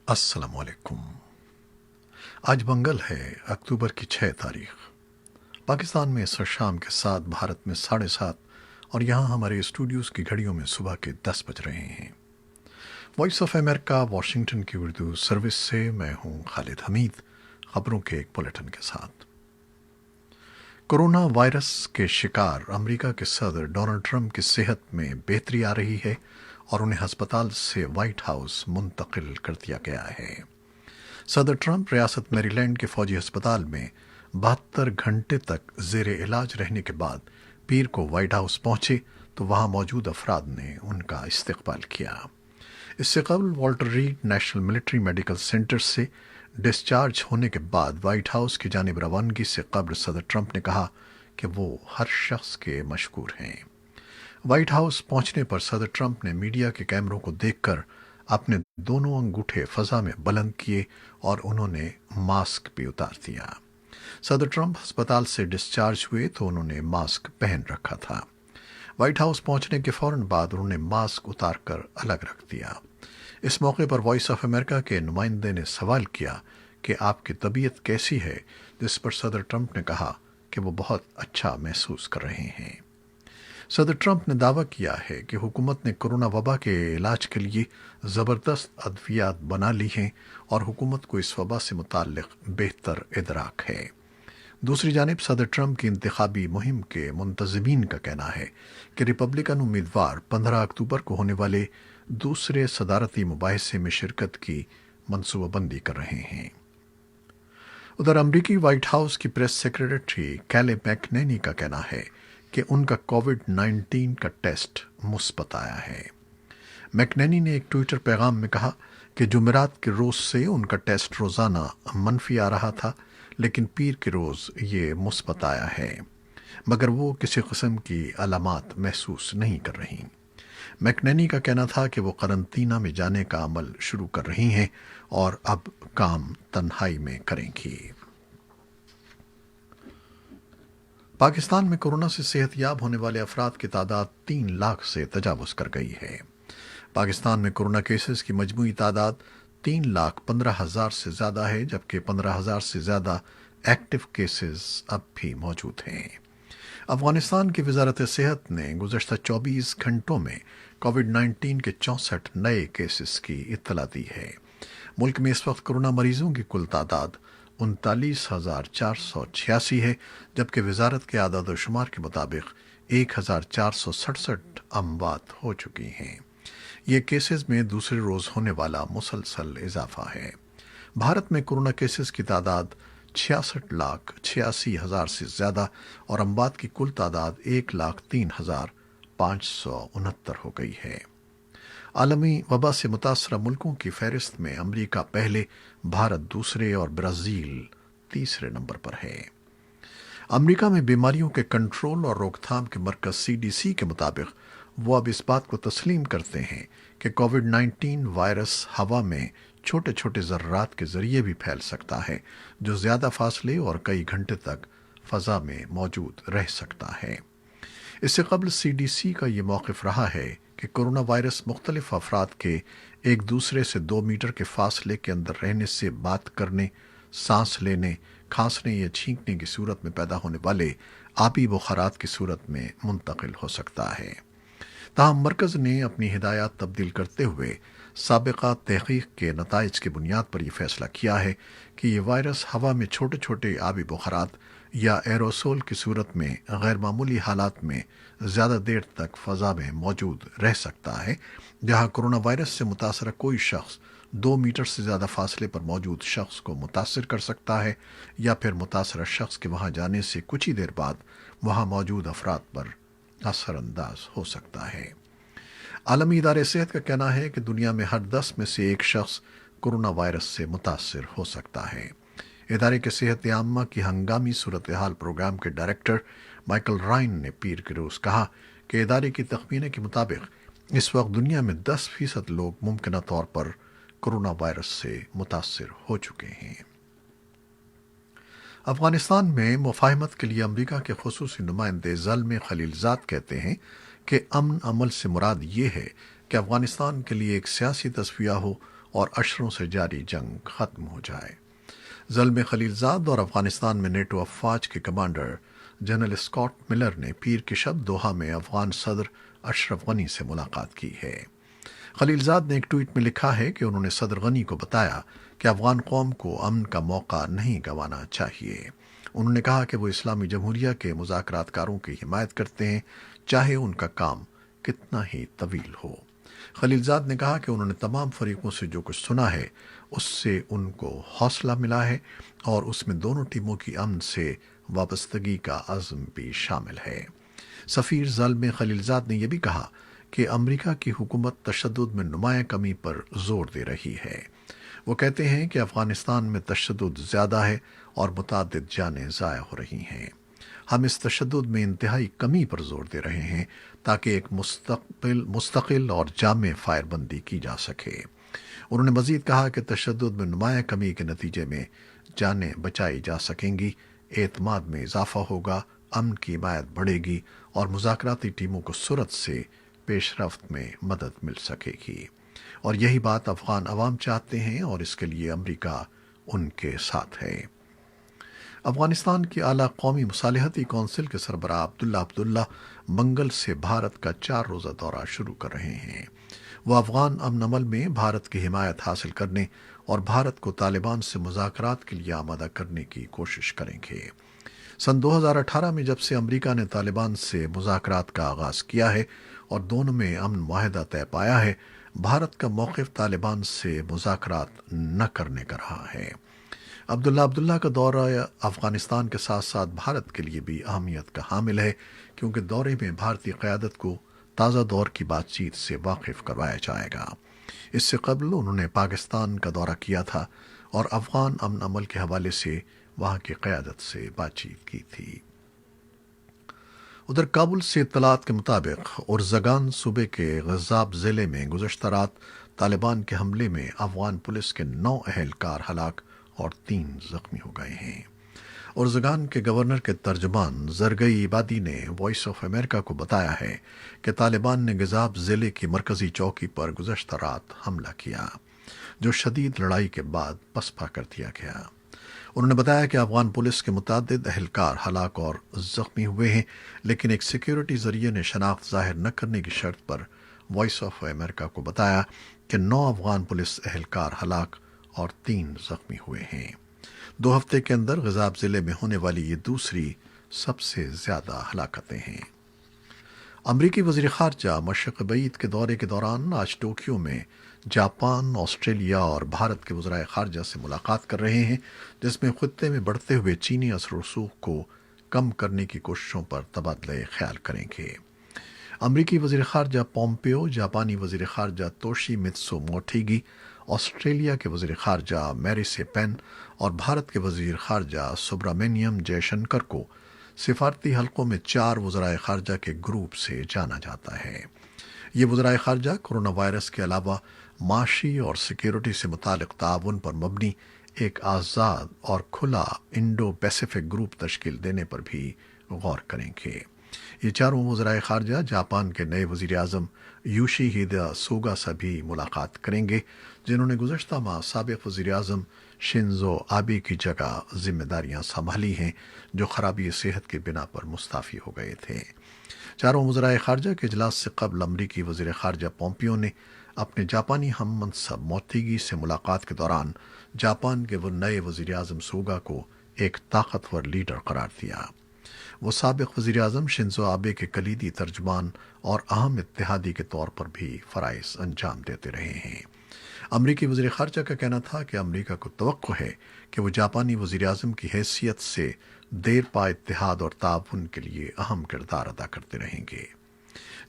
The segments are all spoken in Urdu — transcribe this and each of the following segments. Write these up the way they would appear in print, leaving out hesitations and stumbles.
السلام علیکم۔ آج منگل ہے، اکتوبر کی 6 تاریخ۔ پاکستان میں اس وقت شام کے 7، بھارت میں 7:30، اور یہاں ہمارے اسٹوڈیوز کی گھڑیوں میں صبح کے 10 بج رہے ہیں۔ وائس آف امریکہ واشنگٹن کی اردو سروس سے میں ہوں خالد حمید، خبروں کے ایک بلیٹن کے ساتھ۔ کورونا وائرس کے شکار امریکہ کے صدر ڈونلڈ ٹرمپ کی صحت میں بہتری آ رہی ہے اور انہیں ہسپتال سے وائٹ ہاؤس منتقل کر دیا گیا ہے۔ صدر ٹرمپ ریاست میری لینڈ کے فوجی ہسپتال میں 72 گھنٹے تک زیر علاج رہنے کے بعد پیر کو وائٹ ہاؤس پہنچے تو وہاں موجود افراد نے ان کا استقبال کیا۔ اس سے قبل Walter Reed National Military Medical Center سے ڈسچارج ہونے کے بعد وائٹ ہاؤس کی جانب روانگی سے قبل صدر ٹرمپ نے کہا کہ وہ ہر شخص کے مشکور ہیں۔ وائٹ ہاؤس پہنچنے پر صدر ٹرمپ نے میڈیا کے کیمروں کو دیکھ کر اپنے دونوں انگوٹھے فضا میں بلند کیے اور انہوں نے ماسک بھی اتار دیا۔ صدر ٹرمپ ہسپتال سے ڈسچارج ہوئے تو انہوں نے ماسک پہن رکھا تھا۔ وائٹ ہاؤس پہنچنے کے فوراً بعد انہوں نے ماسک اتار کر الگ رکھ دیا۔ اس موقع پر وائس آف امریکہ کے نمائندے نے سوال کیا کہ آپ کی طبیعت کیسی ہے، جس پر صدر ٹرمپ نے کہا کہ وہ بہت اچھا محسوس کر رہے ہیں۔ صدر ٹرمپ نے دعویٰ کیا ہے کہ حکومت نے کورونا وبا کے علاج کے لیے زبردست ادویات بنا لی ہیں اور حکومت کو اس وبا سے متعلق بہتر ادراک ہے۔ دوسری جانب صدر ٹرمپ کی انتخابی مہم کے منتظمین کا کہنا ہے کہ ریپبلکن امیدوار 15 اکتوبر کو ہونے والے دوسرے صدارتی مباحثے میں شرکت کی منصوبہ بندی کر رہے ہیں۔ ادھر امریکی وائٹ ہاؤس کی پریس سیکریٹری کیلی میکنینی کا کہنا ہے کہ ان کا کووڈ-19 کا ٹیسٹ مثبت آیا ہے۔ میکنینی نے ایک ٹویٹر پیغام میں کہا کہ جمعرات کے روز سے ان کا ٹیسٹ روزانہ منفی آ رہا تھا، لیکن پیر کے روز یہ مثبت آیا ہے، مگر وہ کسی قسم کی علامات محسوس نہیں کر رہی۔ میکنینی کا کہنا تھا کہ وہ قرنطینہ میں جانے کا عمل شروع کر رہی ہیں اور اب کام تنہائی میں کریں گی۔ پاکستان میں کورونا سے صحت یاب ہونے والے افراد کی تعداد 3 لاکھ سے تجاوز کر گئی ہے۔ پاکستان میں کورونا کیسز کی مجموعی تعداد 3,15,000 سے زیادہ ہے، جبکہ 15,000 سے زیادہ ایکٹیو کیسز اب بھی موجود ہیں۔ افغانستان کی وزارت صحت نے گزشتہ 24 گھنٹوں میں کووڈ-19 کے 64 نئے کیسز کی اطلاع دی ہے۔ ملک میں اس وقت کورونا مریضوں کی کل تعداد 39,486 ہے، جبکہ وزارت کے اعداد و شمار کے مطابق 1,467 اموات ہو چکی ہیں۔ یہ کیسز میں دوسرے روز ہونے والا مسلسل اضافہ ہے۔ بھارت میں کورونا کیسز کی تعداد 66,86,000 سے زیادہ اور اموات کی کل تعداد 1,03,569 ہو گئی ہے۔ عالمی وبا سے متاثرہ ملکوں کی فہرست میں امریکہ پہلے، بھارت دوسرے اور برازیل تیسرے نمبر پر ہے۔ امریکہ میں بیماریوں کے کنٹرول اور روک تھام کے مرکز CDC کے مطابق وہ اب اس بات کو تسلیم کرتے ہیں کہ کووڈ-19 وائرس ہوا میں چھوٹے چھوٹے ذرات کے ذریعے بھی پھیل سکتا ہے، جو زیادہ فاصلے اور کئی گھنٹے تک فضا میں موجود رہ سکتا ہے۔ اس سے قبل CDC کا یہ موقف رہا ہے کہ کورونا وائرس مختلف افراد کے ایک دوسرے سے 2 میٹر کے فاصلے کے اندر رہنے سے بات کرنے، سانس لینے، کھانسنے یا چھینکنے کی صورت میں پیدا ہونے والے آبی بخارات کی صورت میں منتقل ہو سکتا ہے۔ تاہم مرکز نے اپنی ہدایات تبدیل کرتے ہوئے سابقہ تحقیق کے نتائج کی بنیاد پر یہ فیصلہ کیا ہے کہ یہ وائرس ہوا میں چھوٹے چھوٹے آبی بخارات یا ایروسول کی صورت میں غیر معمولی حالات میں زیادہ دیر تک فضا میں موجود رہ سکتا ہے، جہاں کورونا وائرس سے متاثرہ کوئی شخص 2 میٹر سے زیادہ فاصلے پر موجود شخص کو متاثر کر سکتا ہے، یا پھر متاثرہ شخص کے وہاں جانے سے کچھ ہی دیر بعد وہاں موجود افراد پر اثر انداز ہو سکتا ہے۔ عالمی ادارے صحت کا کہنا ہے کہ دنیا میں ہر 10 میں سے ایک شخص کورونا وائرس سے متاثر ہو سکتا ہے۔ ادارے کے صحت عامہ کی ہنگامی صورتحال پروگرام کے ڈائریکٹر مائیکل رائن نے پیر کے روز کہا کہ ادارے کی تخمینے کے مطابق اس وقت دنیا میں 10% لوگ ممکنہ طور پر کورونا وائرس سے متاثر ہو چکے ہیں۔ افغانستان میں مفاہمت کے لیے امریکہ کے خصوصی نمائندے زلمے خلیلزاد کہتے ہیں کہ امن عمل سے مراد یہ ہے کہ افغانستان کے لیے ایک سیاسی تصفیہ ہو اور اشروں سے جاری جنگ ختم ہو جائے۔ زلمے خلیلزاد اور افغانستان میں نیٹو افواج کے کمانڈر جنرل اسکاٹ ملر نے پیر کی شب دوحہ میں افغان صدر اشرف غنی سے ملاقات کی ہے۔ خلیلزاد نے ایک ٹویٹ میں لکھا ہے کہ انہوں نے صدر غنی کو بتایا کہ افغان قوم کو امن کا موقع نہیں گنوانا چاہیے۔ انہوں نے کہا کہ وہ اسلامی جمہوریہ کے مذاکرات کاروں کی حمایت کرتے ہیں، چاہے ان کا کام کتنا ہی طویل ہو۔ خلیلزاد نے کہا کہ انہوں نے تمام فریقوں سے جو کچھ سنا ہے اس سے ان کو حوصلہ ملا ہے اور اس میں دونوں ٹیموں کی امن سے وابستگی کا عزم بھی شامل ہے۔ سفیر زلمے خلیلزاد نے یہ بھی کہا کہ امریکہ کی حکومت تشدد میں نمایاں کمی پر زور دے رہی ہے۔ وہ کہتے ہیں کہ افغانستان میں تشدد زیادہ ہے اور متعدد جانیں ضائع ہو رہی ہیں۔ ہم اس تشدد میں انتہائی کمی پر زور دے رہے ہیں تاکہ ایک مستقل اور جامع فائر بندی کی جا سکے۔ انہوں نے مزید کہا کہ تشدد میں نمایاں کمی کے نتیجے میں جانیں بچائی جا سکیں گی، اعتماد میں اضافہ ہوگا، امن کی حمایت بڑھے گی اور مذاکراتی ٹیموں کو سرعت سے پیش رفت میں مدد مل سکے گی۔ اور یہی بات افغان عوام چاہتے ہیں اور اس کے لیے امریکہ ان کے ساتھ ہے۔ افغانستان کی اعلیٰ قومی مصالحتی کونسل کے سربراہ عبداللہ منگل سے بھارت کا 4 روزہ دورہ شروع کر رہے ہیں۔ وہ افغان امن عمل میں بھارت کی حمایت حاصل کرنے اور بھارت کو طالبان سے مذاکرات کے لیے آمادہ کرنے کی کوشش کریں گے۔ سن 2018 میں جب سے امریکہ نے طالبان سے مذاکرات کا آغاز کیا ہے اور دونوں میں امن معاہدہ طے پایا ہے، بھارت کا موقف طالبان سے مذاکرات نہ کرنے کا رہا ہے۔ عبداللہ کا دورہ افغانستان کے ساتھ ساتھ بھارت کے لیے بھی اہمیت کا حامل ہے، کیونکہ دورے میں بھارتی قیادت کو تازہ دور کی بات چیت سے واقف کروایا جائے گا۔ اس سے قبل انہوں نے پاکستان کا دورہ کیا تھا اور افغان امن عمل کے حوالے سے وہاں کی قیادت سے بات چیت کی تھی۔ ادھر کابل سے اطلاعات کے مطابق ارزگان صوبے کے غزاب ضلع میں گزشتہ رات طالبان کے حملے میں افغان پولیس کے 9 اہلکار ہلاک اور 3 زخمی ہو گئے ہیں۔ ارزگان کے گورنر کے ترجمان زرگئی عبادی نے وائس آف امریکہ کو بتایا ہے کہ طالبان نے غزاب ضلع کی مرکزی چوکی پر گزشتہ رات حملہ کیا، جو شدید لڑائی کے بعد پسپا کر دیا گیا۔ انہوں نے بتایا کہ افغان پولیس کے متعدد اہلکار ہلاک اور زخمی ہوئے ہیں، لیکن ایک سیکیورٹی ذریعے نے شناخت ظاہر نہ کرنے کی شرط پر وائس آف امریکہ کو بتایا کہ 9 افغان پولیس اہلکار ہلاک اور 3 زخمی ہوئے ہیں۔ 2 ہفتے کے اندر غزاب ضلع میں ہونے والی یہ دوسری سب سے زیادہ ہلاکتیں ہیں۔ امریکی وزیر خارجہ مشرق بعید کے دورے کے دوران آج ٹوکیو میں جاپان، آسٹریلیا اور بھارت کے وزرائے خارجہ سے ملاقات کر رہے ہیں، جس میں خطے میں بڑھتے ہوئے چینی اثر و رسوخ کو کم کرنے کی کوششوں پر تبادلہ خیال کریں گے۔ امریکی وزیر خارجہ پومپیو، جاپانی وزیر خارجہ توشی متسو موٹیگی، آسٹریلیا کے وزیر خارجہ میریس پین اور بھارت کے وزیر خارجہ سبرامنیم جے شنکر کو سفارتی حلقوں میں 4 وزرائے خارجہ کے گروپ سے جانا جاتا ہے۔ یہ وزرائے خارجہ کورونا وائرس کے علاوہ معاشی اور سیکیورٹی سے متعلق تعاون پر مبنی ایک آزاد اور کھلا انڈو پیسیفک گروپ تشکیل دینے پر بھی غور کریں گے۔ یہ چاروں وزرائے خارجہ جاپان کے نئے وزیر اعظم یوشی ہیڈا سوگا سے بھی ملاقات کریں گے، جنہوں نے گزشتہ ماہ سابق وزیر اعظم شنزو آبے کی جگہ ذمہ داریاں سنبھالی ہیں، جو خرابی صحت کی بنا پر مستعفی ہو گئے تھے۔ چاروں وزرائے خارجہ کے اجلاس سے قبل امریکی وزیر خارجہ پومپیو نے اپنے جاپانی ہم منصب موتیگی سے ملاقات کے دوران جاپان کے وہ نئے وزیر اعظم سوگا کو ایک طاقتور لیڈر قرار دیا۔ وہ سابق وزیر اعظم شنزو آبے کے کلیدی ترجمان اور اہم اتحادی کے طور پر بھی فرائض انجام دیتے رہے ہیں۔ امریکی وزیر خارجہ کا کہنا تھا کہ امریکہ کو توقع ہے کہ وہ جاپانی وزیر اعظم کی حیثیت سے دیر پا اتحاد اور تعاون کے لیے اہم کردار ادا کرتے رہیں گے۔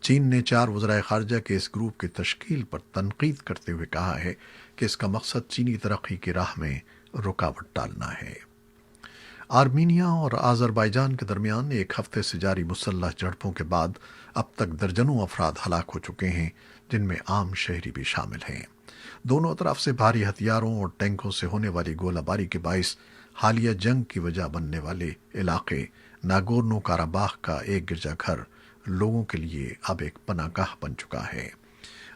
چین نے 4 وزرائے خارجہ کے اس گروپ کی تشکیل پر تنقید کرتے ہوئے کہا ہے کہ اس کا مقصد چینی ترقی کی راہ میں رکاوٹ ڈالنا ہے۔ آرمینیا اور آذربائیجان کے درمیان ایک ہفتے سے جاری مسلح جھڑپوں کے بعد اب تک درجنوں افراد ہلاک ہو چکے ہیں، جن میں عام شہری بھی شامل ہیں۔ دونوں طرف سے بھاری ہتھیاروں اور ٹینکوں سے ہونے والی گولہ باری کے باعث حالیہ جنگ کی وجہ بننے والے علاقے ناگورنو کاراباخ کا ایک گرجا گھر لوگوں کے لیے اب ایک پناہ گاہ بن چکا ہے۔